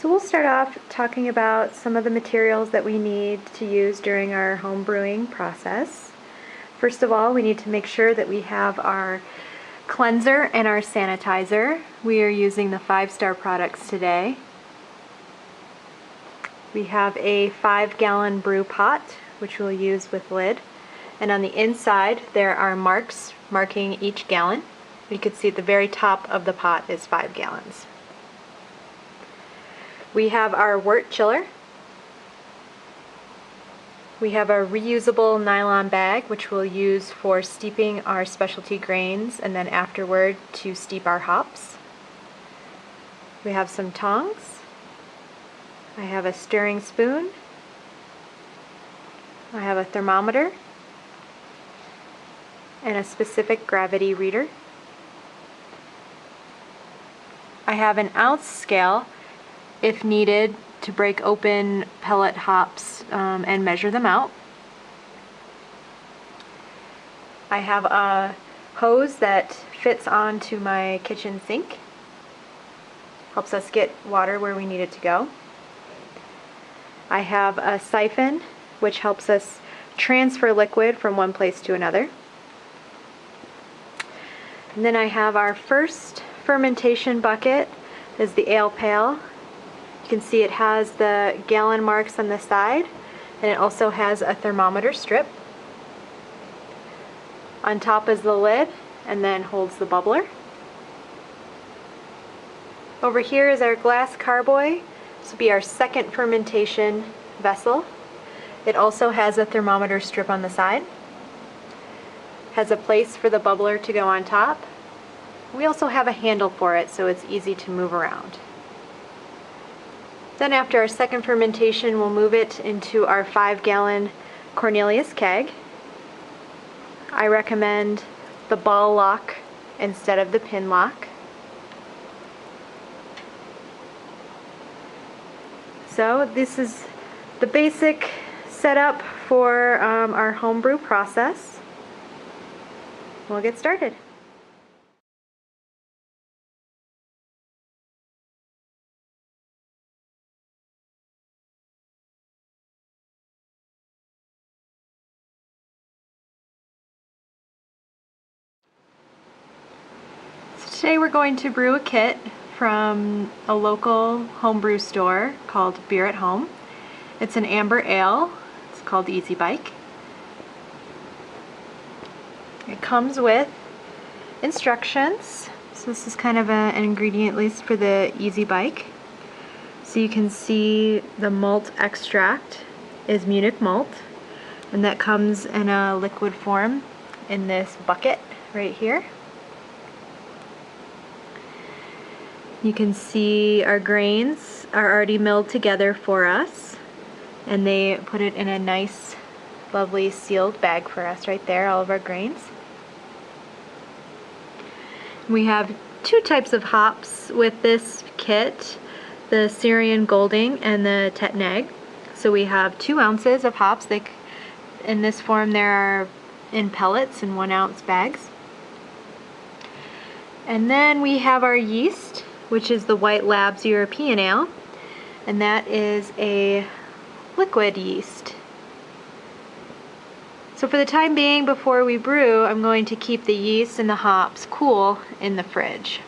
So we'll start off talking about some of the materials that we need to use during our home brewing process. First of all, we need to make sure that we have our cleanser and our sanitizer. We are using the 5-star products today. We have a 5-gallon brew pot, which we'll use with lid. And on the inside, there are marks marking each gallon. You can see at the very top of the pot is 5 gallons. We have our wort chiller. We have a reusable nylon bag, which we'll use for steeping our specialty grains and then afterward to steep our hops. We have some tongs. I have a stirring spoon. I have a thermometer and a specific gravity reader. I have an ounce scale if needed to break open pellet hops and measure them out. I have a hose that fits onto my kitchen sink. Helps us get water where we need it to go. I have a siphon which helps us transfer liquid from one place to another. And then I have our first fermentation bucket is the ale pail. You can see it has the gallon marks on the side, and it also has a thermometer strip. On top is the lid, and then holds the bubbler. Over here is our glass carboy. This will be our second fermentation vessel. It also has a thermometer strip on the side. Has a place for the bubbler to go on top. We also have a handle for it, so it's easy to move around. Then after our second fermentation, we'll move it into our 5-gallon Cornelius keg. I recommend the ball lock instead of the pin lock. So this is the basic setup for our homebrew process. We'll get started. Today we're going to brew a kit from a local homebrew store called Beer at Home. It's an amber ale. It's called Easy Bike. It comes with instructions. So this is kind of an ingredient list for the Easy Bike. So you can see the malt extract is Munich malt, and that comes in a liquid form in this bucket right here. You can see our grains are already milled together for us, and they put it in a nice, lovely sealed bag for us right there, all of our grains. We have 2 types of hops with this kit, the Syrian Golding and the Tetnag. So we have 2 ounces of hops. In this form there are in pellets in 1-ounce bags. And then we have our yeast, which is the White Labs European Ale, and that is a liquid yeast. So for the time being, before we brew, I'm going to keep the yeast and the hops cool in the fridge.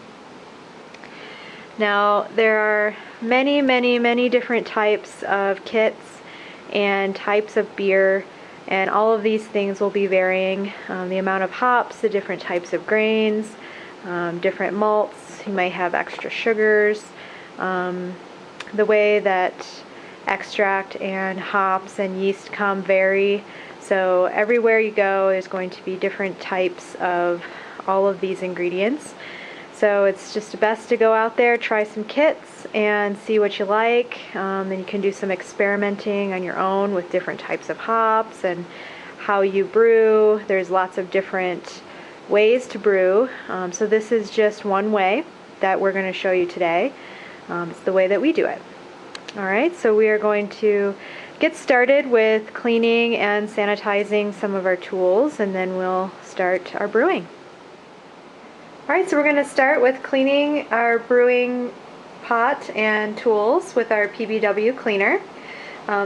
Now, there are many different types of kits and types of beer, and all of these things will be varying. The amount of hops, the different types of grains, different malts. You might have extra sugars. The way that extract and hops and yeast come vary. So everywhere you go is going to be different types of all of these ingredients. So it's just best to go out there, try some kits, and see what you like. And you can do some experimenting on your own with different types of hops and how you brew. There's lots of different ways to brew. So this is just one way that we're going to show you today. It's the way that we do it. Alright, so we are going to get started with cleaning and sanitizing some of our tools, and then we'll start our brewing. Alright, so we're going to start with cleaning our brewing pot and tools with our PBW cleaner.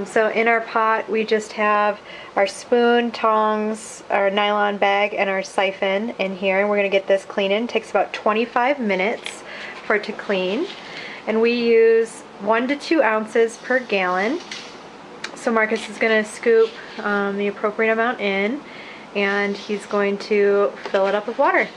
So in our pot we just have our spoon, tongs, our nylon bag, and our siphon in here, and we're going to get this clean in. It takes about 25 minutes for it to clean, and we use 1 to 2 ounces per gallon. So Marcus is going to scoop the appropriate amount in, and he's going to fill it up with water.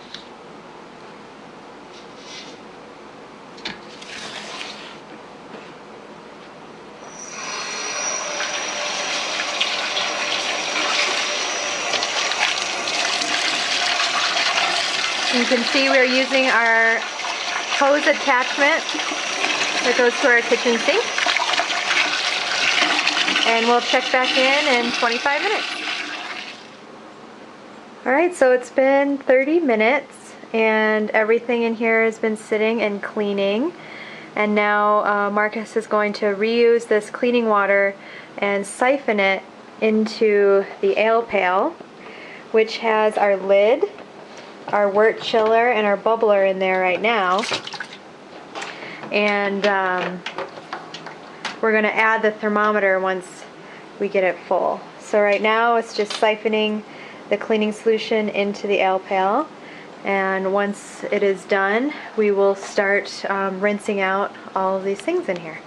You can see we're using our hose attachment that goes to our kitchen sink. And we'll check back in 25 minutes. Alright, so it's been 30 minutes and everything in here has been sitting and cleaning. And now Marcus is going to reuse this cleaning water and siphon it into the ale pail, which has our lid, our wort chiller, and our bubbler in there right now. And we're going to add the thermometer once we get it full. So right now it's just siphoning the cleaning solution into the ale pail, and once it is done we will start rinsing out all of these things in here.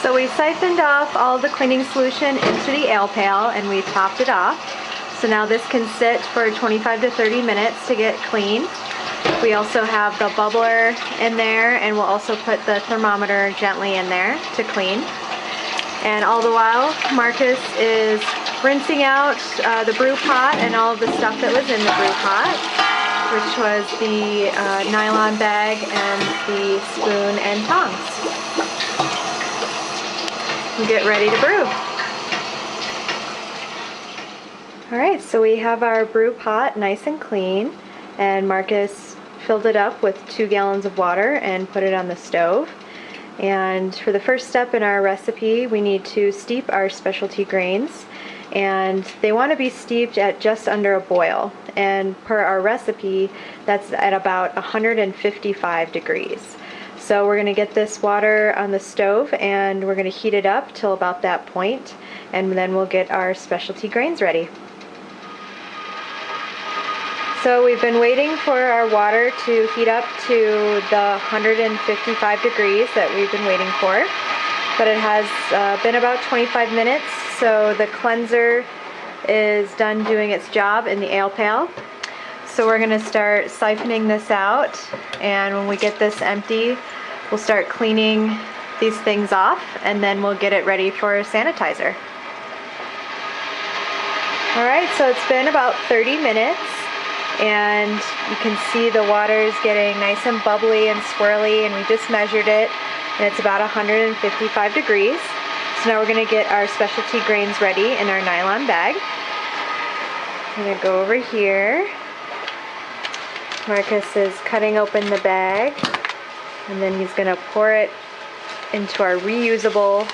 So we siphoned off all the cleaning solution into the ale pail and we topped it off. So now this can sit for 25 to 30 minutes to get clean. We also have the bubbler in there, and we'll also put the thermometer gently in there to clean. And all the while Marcus is rinsing out the brew pot and all of the stuff that was in the brew pot, which was the nylon bag and the spoon and tongs. We'll get ready to brew. Alright, so we have our brew pot nice and clean, and Marcus filled it up with 2 gallons of water and put it on the stove. And for the first step in our recipe, we need to steep our specialty grains, and they want to be steeped at just under a boil, and per our recipe that's at about 155 degrees. So we're going to get this water on the stove and we're going to heat it up till about that point, and then we'll get our specialty grains ready. So we've been waiting for our water to heat up to the 155 degrees that we've been waiting for, but it has been about 25 minutes, so the cleanser is done doing its job in the ale pail. So we're going to start siphoning this out, and when we get this empty we'll start cleaning these things off, and then we'll get it ready for sanitizer. Alright, so it's been about 30 minutes. And you can see the water is getting nice and bubbly and swirly, and we just measured it and it's about 155 degrees. So now we're going to get our specialty grains ready in our nylon bag. I'm going to go over here. Marcus is cutting open the bag, and then he's going to pour it into our reusable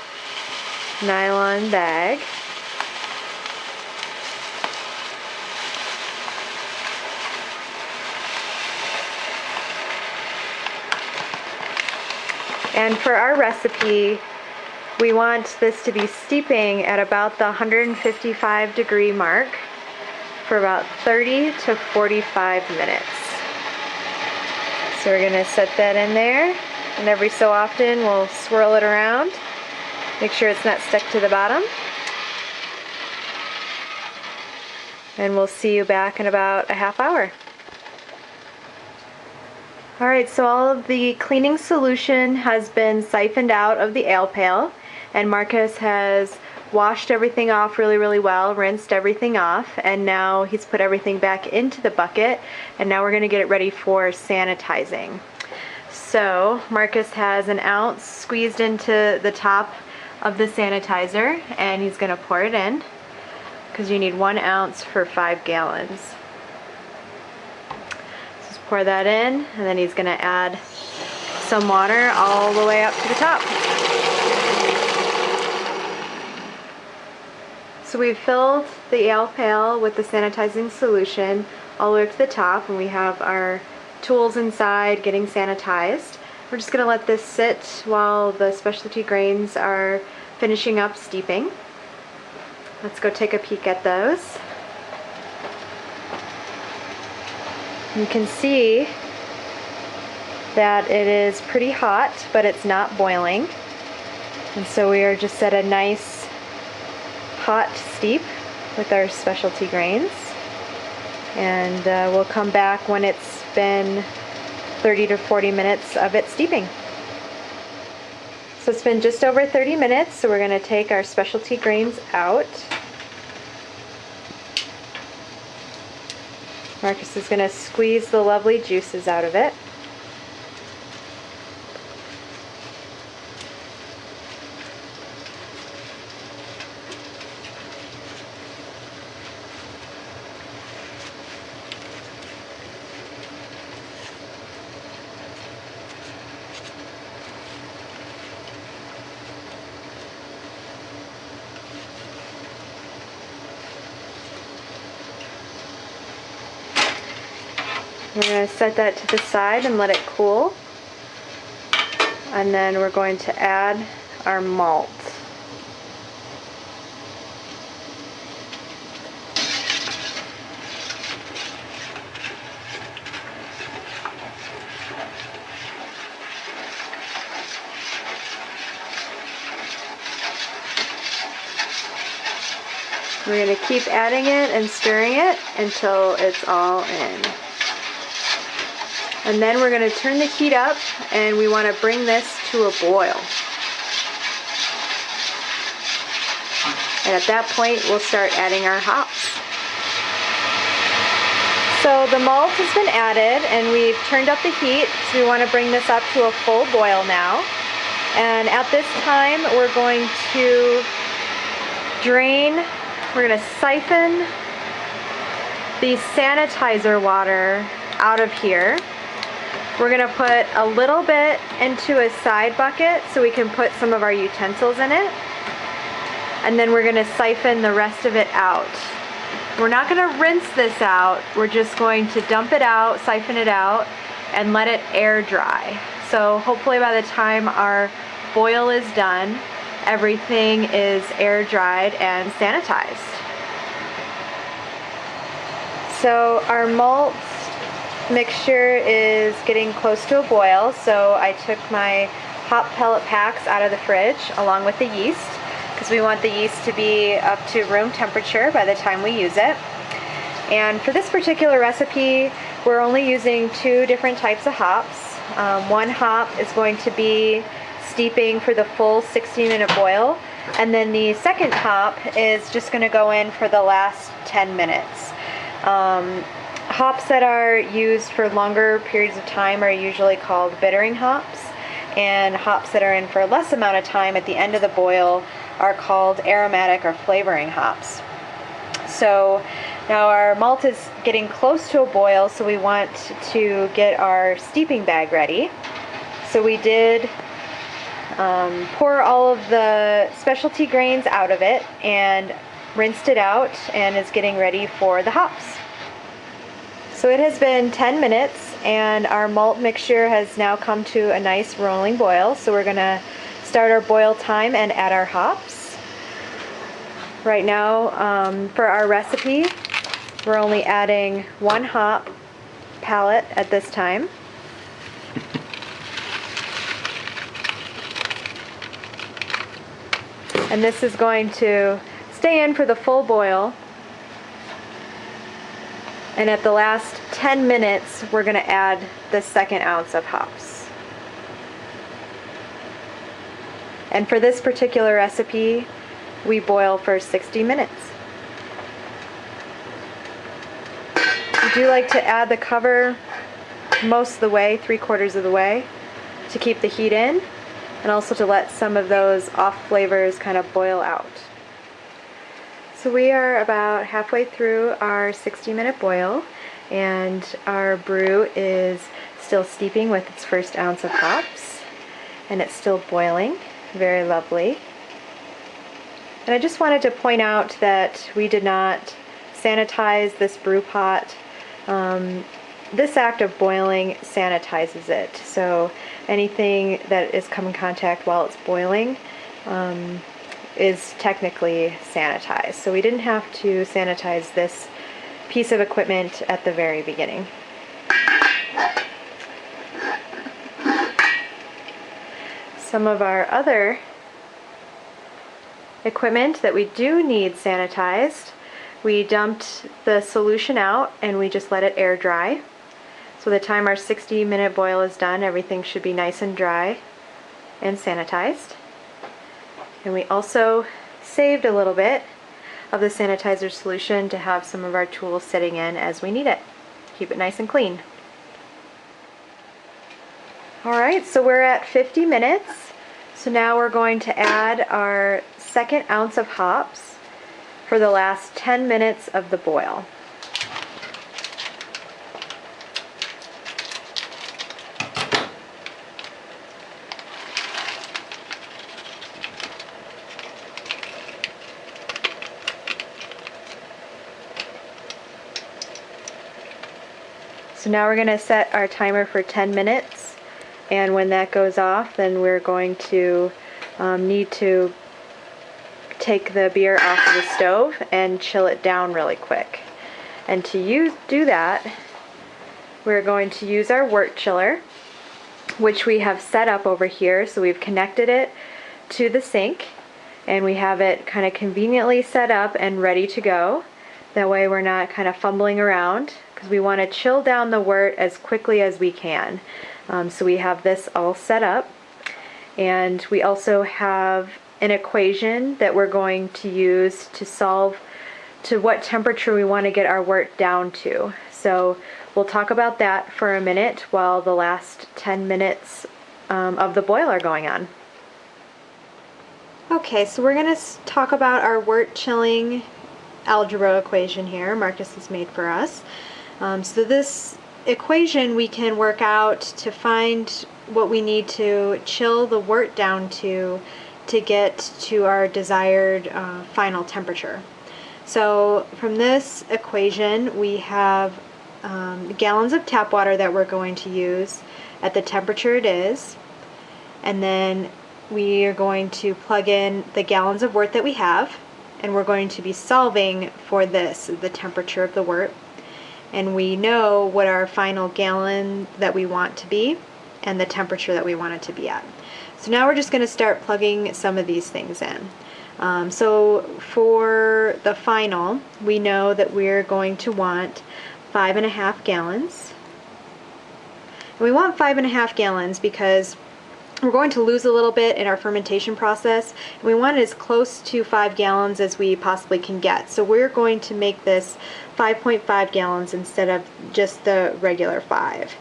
nylon bag. And for our recipe, we want this to be steeping at about the 155 degree mark for about 30 to 45 minutes. So we're going to set that in there, and every so often we'll swirl it around, make sure it's not stuck to the bottom. And we'll see you back in about a half hour. Alright, so all of the cleaning solution has been siphoned out of the ale pail, and Marcus has washed everything off really well, rinsed everything off, and now he's put everything back into the bucket, and now we're going to get it ready for sanitizing. So Marcus has an ounce squeezed into the top of the sanitizer, and he's going to pour it in, because you need 1 ounce for 5 gallons. Pour that in, and then he's going to add some water all the way up to the top. So we've filled the ale pail with the sanitizing solution all the way up to the top, and we have our tools inside getting sanitized. We're just going to let this sit while the specialty grains are finishing up steeping. Let's go take a peek at those. You can see that it is pretty hot, but it's not boiling. And so we are just at a nice hot steep with our specialty grains. And we'll come back when it's been 30 to 40 minutes of it steeping. So it's been just over 30 minutes, so we're going to take our specialty grains out. Marcus is going to squeeze the lovely juices out of it. We're going to set that to the side and let it cool. And then we're going to add our malt. We're going to keep adding it and stirring it until it's all in. And then we're going to turn the heat up, and we want to bring this to a boil. And at that point, we'll start adding our hops. So the malt has been added, and we've turned up the heat, so we want to bring this up to a full boil now. And at this time, we're going to drain, we're going to siphon the sanitizer water out of here. We're going to put a little bit into a side bucket so we can put some of our utensils in it. And then we're going to siphon the rest of it out. We're not going to rinse this out. We're just going to dump it out, siphon it out, and let it air dry. So hopefully by the time our boil is done, everything is air dried and sanitized. So our malt mixture is getting close to a boil, so I took my hop pellet packs out of the fridge along with the yeast, because we want the yeast to be up to room temperature by the time we use it. And for this particular recipe, we're only using 2 different types of hops. One hop is going to be steeping for the full 60-minute boil, and then the second hop is just going to go in for the last 10 minutes. Hops that are used for longer periods of time are usually called bittering hops, and hops that are in for a less amount of time at the end of the boil are called aromatic or flavoring hops. So now our malt is getting close to a boil, so we want to get our steeping bag ready. So we did pour all of the specialty grains out of it and rinsed it out, and is getting ready for the hops. So it has been 10 minutes, and our malt mixture has now come to a nice rolling boil. So we're going to start our boil time and add our hops. Right now, for our recipe, we're only adding 1 hop pallet at this time. And this is going to stay in for the full boil. And at the last 10 minutes, we're going to add the 2nd ounce of hops. And for this particular recipe, we boil for 60 minutes. We do like to add the cover most of the way, 3/4 of the way, to keep the heat in, and also to let some of those off flavors kind of boil out. So we are about halfway through our 60-minute boil, and our brew is still steeping with its 1st ounce of hops, and it's still boiling. Very lovely. And I just wanted to point out that we did not sanitize this brew pot this act of boiling sanitizes it. So anything that is come in contact while it's boiling is technically sanitized. So we didn't have to sanitize this piece of equipment at the very beginning. Some of our other equipment that we do need sanitized, we dumped the solution out and we just let it air dry. So the time our 60-minute boil is done, everything should be nice and dry and sanitized. And we also saved a little bit of the sanitizer solution to have some of our tools sitting in as we need it. Keep it nice and clean. Alright, so we're at 50 minutes. So now we're going to add our second ounce of hops for the last 10 minutes of the boil. So now we're going to set our timer for 10 minutes, and when that goes off, then we're going to need to take the beer off of the stove and chill it down really quick. And to do that, we're going to use our wort chiller, which we have set up over here. So we've connected it to the sink, and we have it kind of conveniently set up and ready to go. That way we're not kind of fumbling around, because we want to chill down the wort as quickly as we can. So we have this all set up, and we also have an equation that we're going to use to solve to what temperature we want to get our wort down to. So we'll talk about that for a minute while the last 10 minutes of the boil are going on. Okay, so we're going to talk about our wort chilling algebra equation here Marcus has made for us. So this equation we can work out to find what we need to chill the wort down to get to our desired final temperature. So from this equation we have gallons of tap water that we're going to use at the temperature it is, and then we are going to plug in the gallons of wort that we have, and we're going to be solving for this, the temperature of the wort, and we know what our final gallon that we want to be and the temperature that we want it to be at. So now we're just going to start plugging some of these things in. So for the final, we know that we're going to want 5.5 gallons. And we want 5.5 gallons because we're going to lose a little bit in our fermentation process, and we want it as close to 5 gallons as we possibly can get. So we're going to make this 5.5 gallons instead of just the regular 5.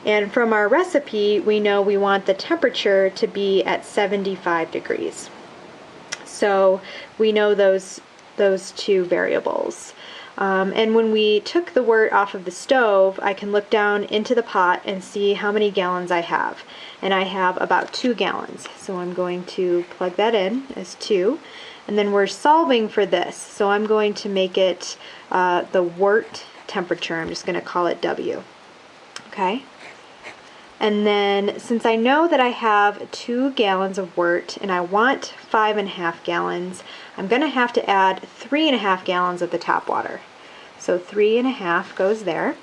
And from our recipe, we know we want the temperature to be at 75 degrees. So we know those two variables. And when we took the wort off of the stove, I can look down into the pot and see how many gallons I have. And I have about 2 gallons. So I'm going to plug that in as 2. And then we're solving for this. So I'm going to make it the wort temperature. I'm just going to call it W. Okay? And then since I know that I have 2 gallons of wort and I want 5.5 gallons, I'm going to have to add 3.5 gallons of the tap water. So 3.5 goes there.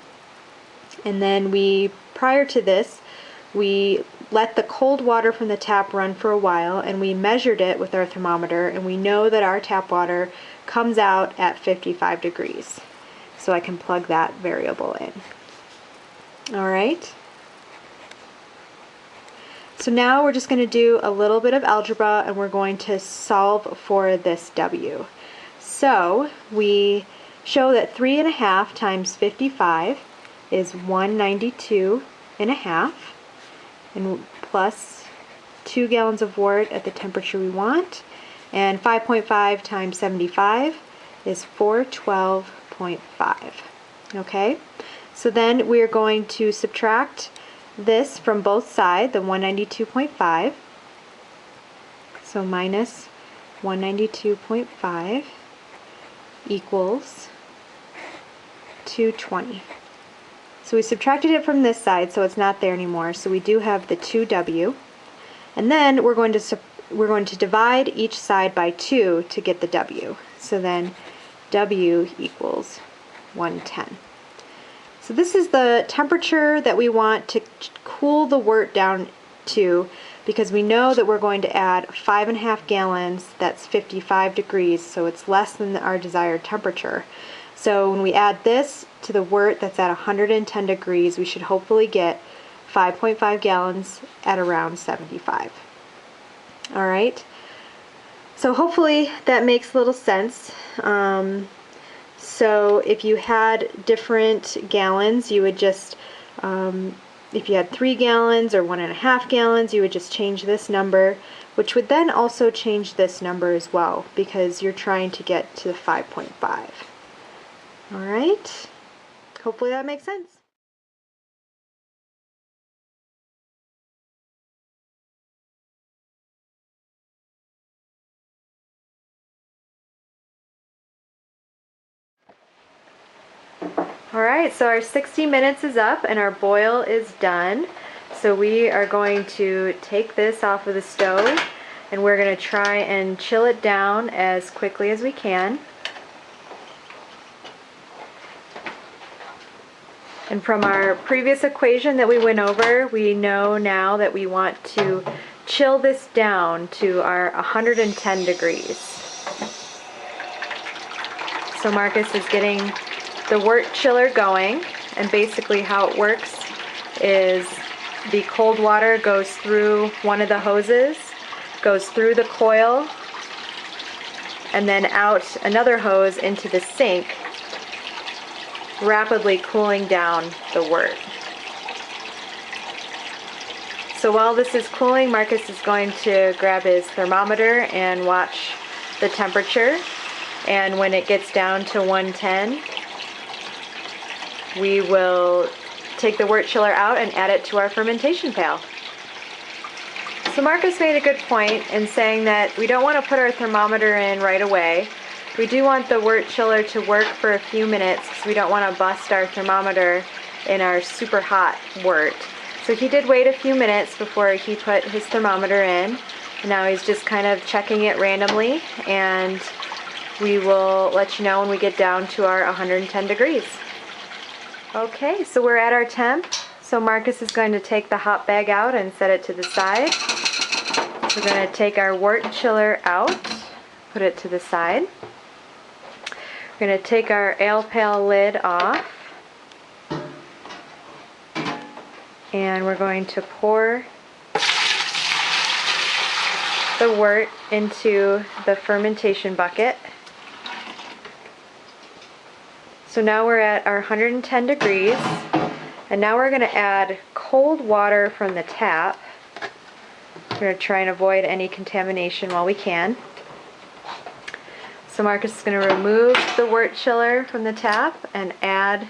And then prior to this, we let the cold water from the tap run for a while, and we measured it with our thermometer, and we know that our tap water comes out at 55 degrees. So I can plug that variable in. All right. So now we're just going to do a little bit of algebra, and we're going to solve for this W. So we show that 3.5 times 55 is 192.5, and plus 2 gallons of wort at the temperature we want, and 5.5 times 75 is 412.5. Okay, so then we're going to subtract this from both sides, the 192.5. So minus 192.5 equals 220. So we subtracted it from this side, so it's not there anymore. So we do have the 2W. And then we're going to divide each side by 2 to get the W. So then W equals 110. So this is the temperature that we want to cool the wort down to, because we know that we're going to add 5.5 gallons, that's 55 degrees, so it's less than our desired temperature. So when we add this to the wort that's at 110 degrees, we should hopefully get 5.5 gallons at around 75. Alright, so hopefully that makes a little sense. So if you had different gallons, you would just, if you had 3 gallons or 1.5 gallons, you would just change this number, which would then also change this number as well, because you're trying to get to the 5.5. Alright, hopefully that makes sense. Alright, so our 60 minutes is up and our boil is done. So we are going to take this off of the stove and we're going to try and chill it down as quickly as we can. And from our previous equation that we went over, we know now that we want to chill this down to our 110 degrees. So Marcus is getting the wort chiller going, and basically how it works is the cold water goes through one of the hoses, goes through the coil, and then out another hose into the sink, rapidly cooling down the wort. So while this is cooling, Marcus is going to grab his thermometer and watch the temperature, and when it gets down to 110, we will take the wort chiller out and add it to our fermentation pail. So Marcus made a good point in saying that we don't want to put our thermometer in right away. We do want the wort chiller to work for a few minutes because we don't want to bust our thermometer in our super hot wort. So he did wait a few minutes before he put his thermometer in. And now he's just kind of checking it randomly, and we will let you know when we get down to our 110 degrees. Okay, so we're at our temp. So Marcus is going to take the hot bag out and set it to the side. We're going to take our wort chiller out, put it to the side. We're going to take our ale pail lid off. And we're going to pour the wort into the fermentation bucket. So now we're at our 110 degrees, and now we're going to add cold water from the tap. We're going to try and avoid any contamination while we can. So Marcus is going to remove the wort chiller from the tap and add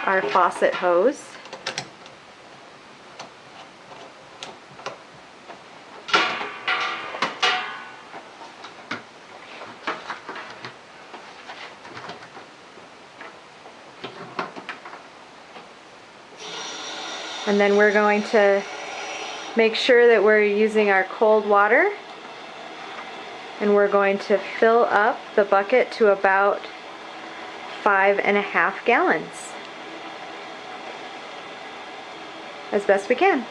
our faucet hose. And then we're going to make sure that we're using our cold water, and we're going to fill up the bucket to about 5.5 gallons as best we can.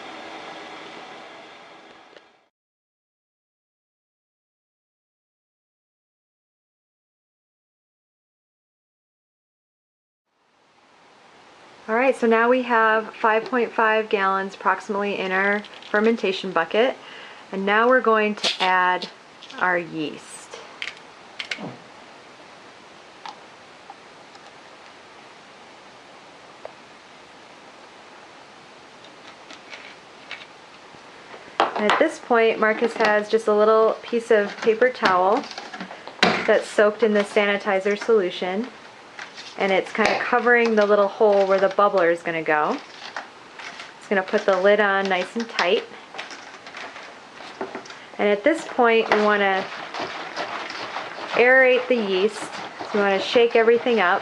Alright, so now we have 5.5 gallons approximately in our fermentation bucket, and now we're going to add our yeast. And at this point, Marcus has just a little piece of paper towel that's soaked in the sanitizer solution, and it's kind of covering the little hole where the bubbler is going to go. It's going to put the lid on nice and tight. And at this point, we want to aerate the yeast. So we want to shake everything up.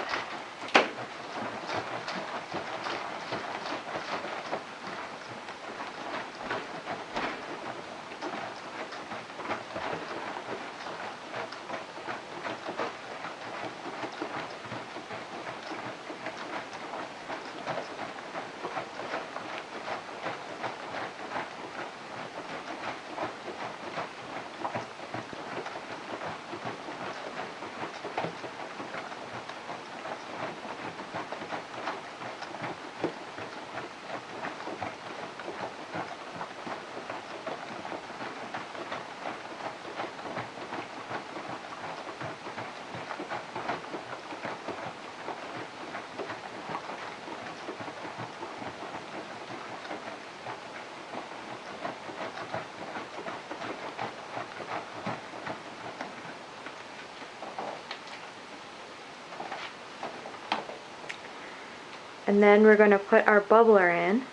And then we're going to put our bubbler in.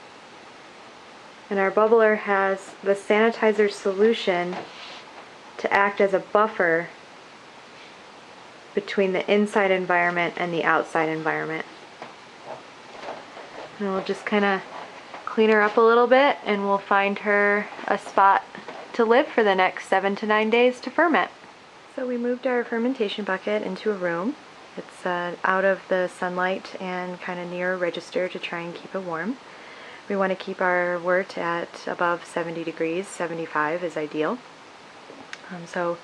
And our bubbler has the sanitizer solution to act as a buffer between the inside environment and the outside environment. And we'll just kind of clean her up a little bit, and we'll find her a spot to live for the next 7 to 9 days to ferment. So we moved our fermentation bucket into a room. It's out of the sunlight and kind of near a register to try and keep it warm. We want to keep our wort at above 70 degrees, 75 is ideal. So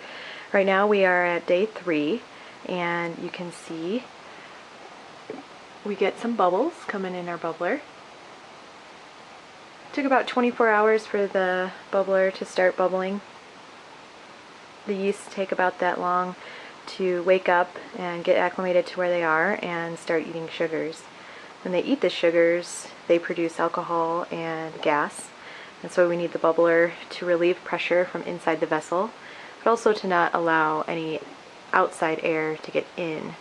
right now we are at day 3, and you can see we get some bubbles coming in our bubbler. It took about 24 hours for the bubbler to start bubbling. The yeasts take about that long to wake up and get acclimated to where they are and start eating sugars. When they eat the sugars, they produce alcohol and gas, and so we need the bubbler to relieve pressure from inside the vessel, but also to not allow any outside air to get in.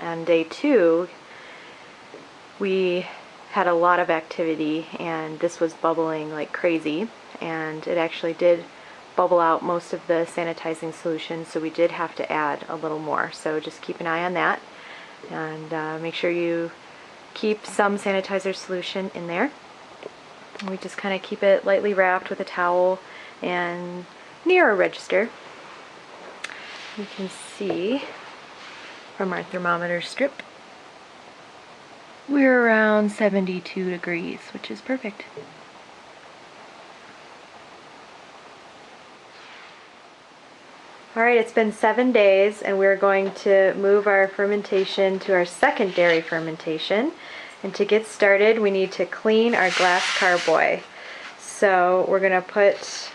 On day 2, we had a lot of activity, and this was bubbling like crazy, and it actually did bubble out most of the sanitizing solution, so we did have to add a little more. So just keep an eye on that, and make sure you keep some sanitizer solution in there. And we just kind of keep it lightly wrapped with a towel and near a register. You can see from our thermometer strip we're around 72 degrees, which is perfect. Alright, it's been 7 days, and we're going to move our fermentation to our secondary fermentation. And to get started, we need to clean our glass carboy. So we're going to put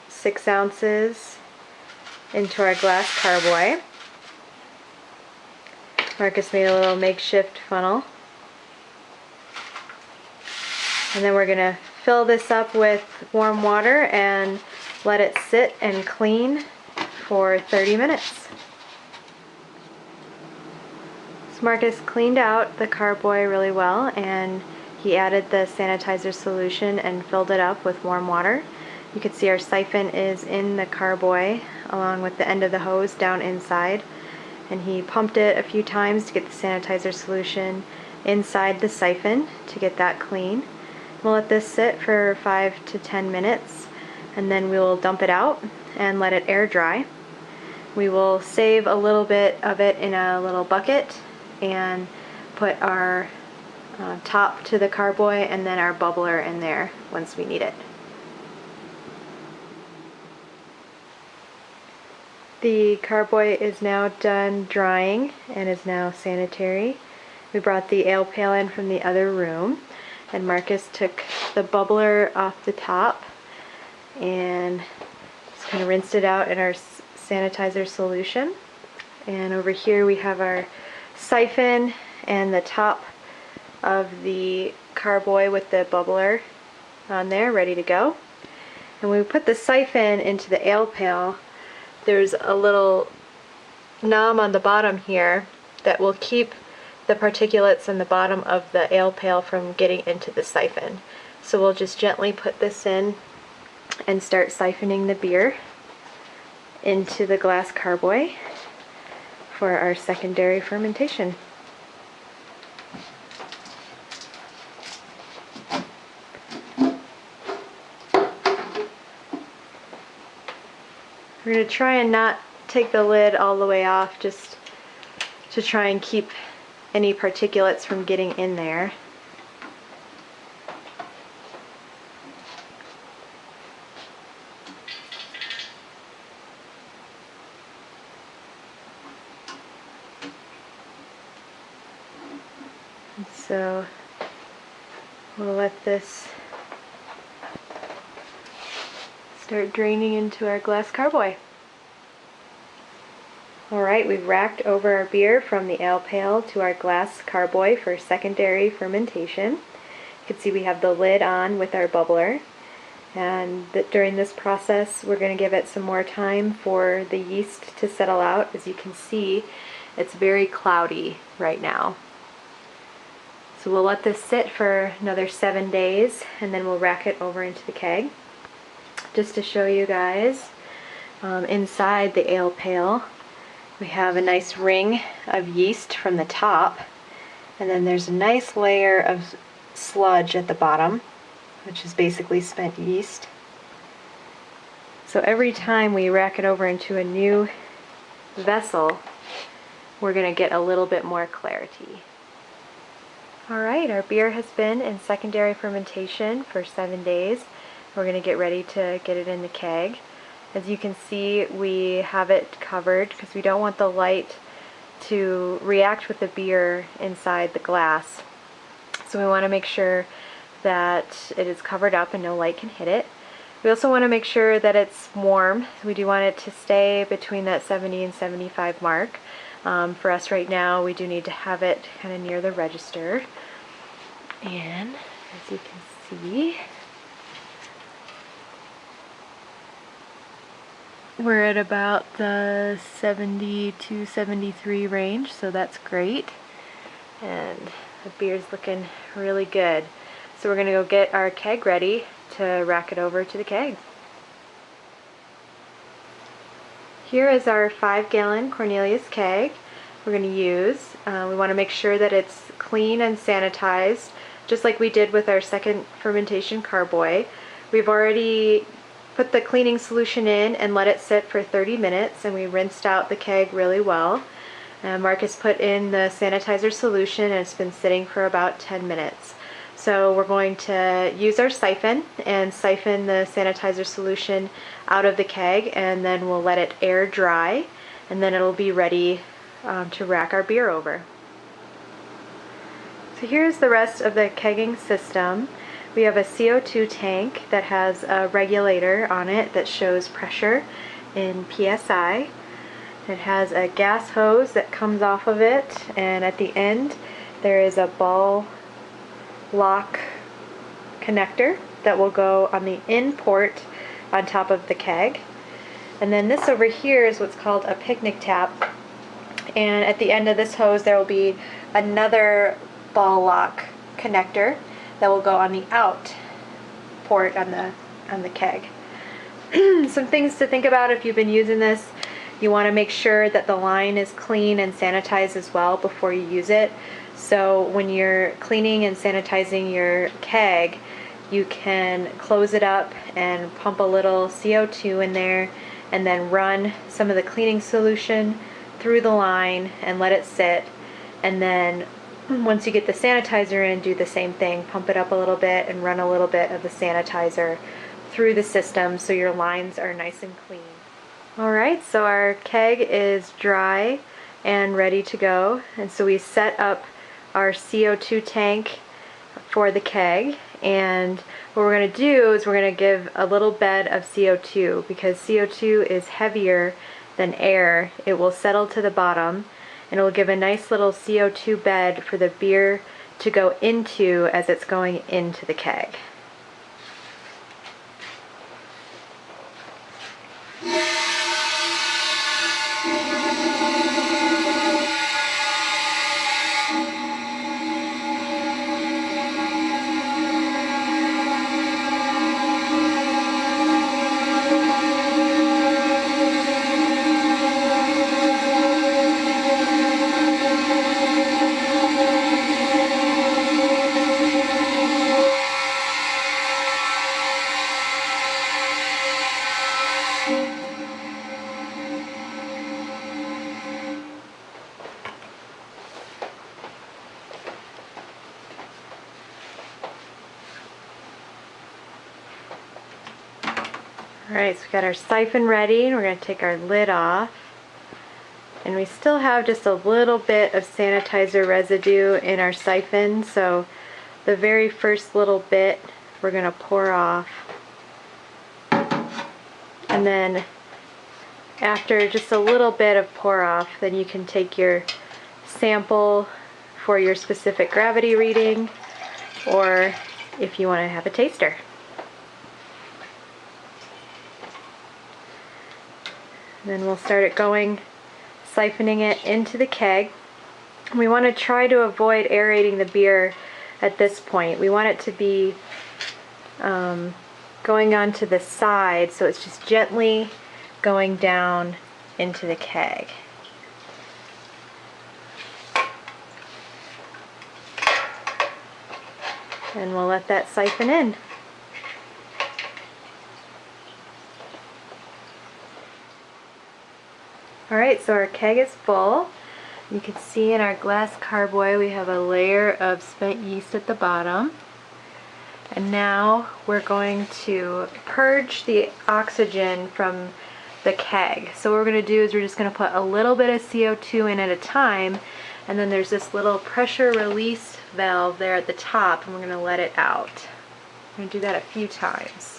6 ounces into our glass carboy. Marcus made a little makeshift funnel. And then we're going to fill this up with warm water and let it sit and clean for 30 minutes. So Marcus cleaned out the carboy really well, and he added the sanitizer solution and filled it up with warm water. You can see our siphon is in the carboy along with the end of the hose down inside, and he pumped it a few times to get the sanitizer solution inside the siphon to get that clean. We'll let this sit for 5 to 10 minutes, and then we will dump it out and let it air dry. We will save a little bit of it in a little bucket and put our top to the carboy and then our bubbler in there once we need it. The carboy is now done drying and is now sanitary. We brought the ale pail in from the other room, and Marcus took the bubbler off the top and just kind of rinsed it out in our sanitizer solution. And over here we have our siphon and the top of the carboy with the bubbler on there ready to go. And when we put the siphon into the ale pail, there's a little knob on the bottom here that will keep the particulates in the bottom of the ale pail from getting into the siphon. So we'll just gently put this in and start siphoning the beer into the glass carboy for our secondary fermentation. We're going to try and not take the lid all the way off, just to try and keep any particulates from getting in there. And so we'll let this start draining into our glass carboy. Alright, we've racked over our beer from the ale pail to our glass carboy for secondary fermentation. You can see we have the lid on with our bubbler, and during this process we're going to give it some more time for the yeast to settle out. As you can see, it's very cloudy right now. So we'll let this sit for another 7 days and then we'll rack it over into the keg. Just to show you guys, inside the ale pail we have a nice ring of yeast from the top, and then there's a nice layer of sludge at the bottom, which is basically spent yeast. So every time we rack it over into a new vessel, we're going to get a little bit more clarity. Alright, our beer has been in secondary fermentation for 7 days. We're going to get ready to get it in the keg. As you can see, we have it covered because we don't want the light to react with the beer inside the glass. So we want to make sure that it is covered up and no light can hit it. We also want to make sure that it's warm. We do want it to stay between that 70 and 75 mark. For us right now, we do need to have it kind of near the register. And as you can see, we're at about the 70 to 73 range, so that's great. And the beer's looking really good. So we're going to go get our keg ready to rack it over to the keg. Here is our 5-gallon Cornelius keg we're going to use. We want to make sure that it's clean and sanitized, just like we did with our second fermentation carboy. We've already put the cleaning solution in and let it sit for 30 minutes, and we rinsed out the keg really well. Marcus put in the sanitizer solution and it's been sitting for about 10 minutes. So we're going to use our siphon and siphon the sanitizer solution out of the keg, and then we'll let it air dry, and then it'll be ready to rack our beer over. So here's the rest of the kegging system. We have a CO2 tank that has a regulator on it that shows pressure in PSI. It has a gas hose that comes off of it, and at the end there is a ball lock connector that will go on the in port on top of the keg. And then this over here is what's called a picnic tap, and at the end of this hose there will be another ball lock connector that will go on the out port on the keg. Some things to think about if you've been using this: you want to make sure that the line is clean and sanitized as well before you use it. So when you're cleaning and sanitizing your keg, you can close it up and pump a little CO2 in there, and then run some of the cleaning solution through the line and let it sit. And then once you get the sanitizer in, do the same thing. Pump it up a little bit and run a little bit of the sanitizer through the system so your lines are nice and clean. Alright, so our keg is dry and ready to go, and so we set up our CO2 tank for the keg, and what we're going to do is we're going to give a little bed of CO2. Because CO2 is heavier than air, it will settle to the bottom and it will give a nice little CO2 bed for the beer to go into as it's going into the keg. Alright, so we got our siphon ready, and we're going to take our lid off. And we still have just a little bit of sanitizer residue in our siphon, so the very first little bit we're going to pour off. And then after just a little bit of pour off, then you can take your sample for your specific gravity reading, or if you want to have a taster. Then we'll start it going, siphoning it into the keg. We want to try to avoid aerating the beer at this point. We want it to be going onto the side, so it's just gently going down into the keg. And we'll let that siphon in. Alright, so our keg is full. You can see in our glass carboy we have a layer of spent yeast at the bottom. And now we're going to purge the oxygen from the keg. So what we're going to do is we're just going to put a little bit of CO2 in at a time, and then there's this little pressure release valve there at the top, and we're going to let it out. I'm going to do that a few times.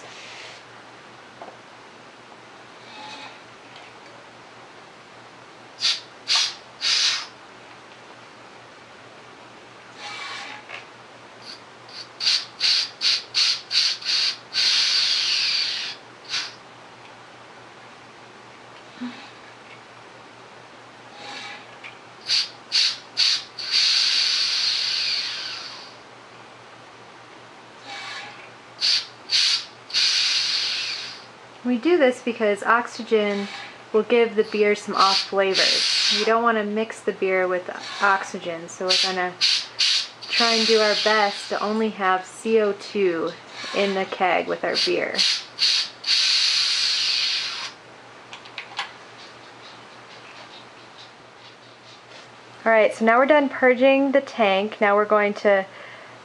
We do this because oxygen will give the beer some off flavors. We don't want to mix the beer with oxygen, so we're going to try and do our best to only have CO2 in the keg with our beer. Alright, so now we're done purging the tank. Now we're going to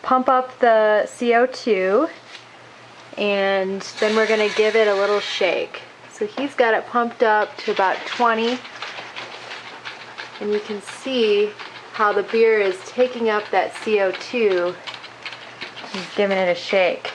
pump up the CO2, and then we're going to give it a little shake. So he's got it pumped up to about 20, and you can see how the beer is taking up that CO2 and giving it a shake.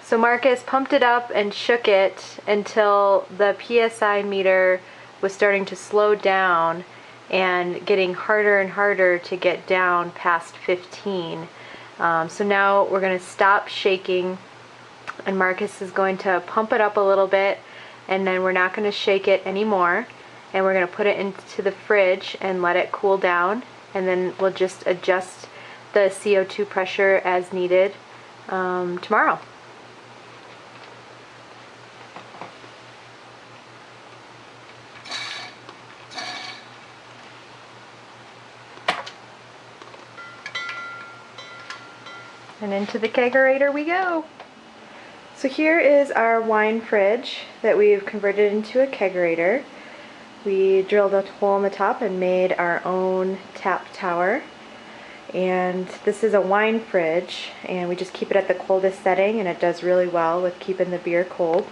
So Marcus pumped it up and shook it until the PSI meter was starting to slow down and getting harder and harder to get down past 15. So now we're going to stop shaking, and Marcus is going to pump it up a little bit, and then we're not going to shake it anymore, and we're going to put it into the fridge and let it cool down, and then we'll just adjust the CO2 pressure as needed tomorrow. And into the kegerator we go. So here is our wine fridge that we've converted into a kegerator. We drilled a hole in the top and made our own tap tower. And this is a wine fridge, and we just keep it at the coldest setting, and it does really well with keeping the beer cold.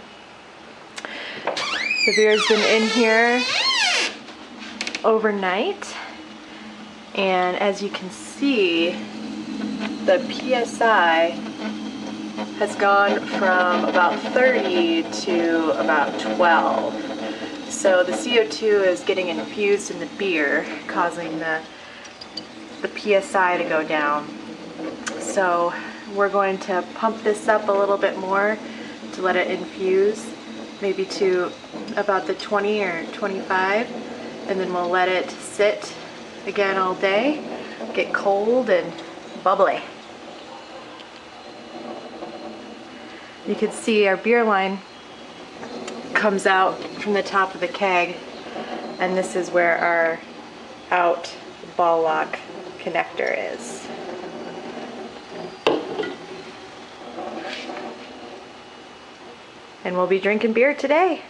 The beer's been in here overnight, and as you can see, the PSI has gone from about 30 to about 12. So the CO2 is getting infused in the beer, causing the PSI to go down. So we're going to pump this up a little bit more to let it infuse, maybe to about the 20 or 25, and then we'll let it sit again all day, get cold and bubbly. You can see our beer line comes out from the top of the keg, and this is where our out ball lock connector is. And we'll be drinking beer today.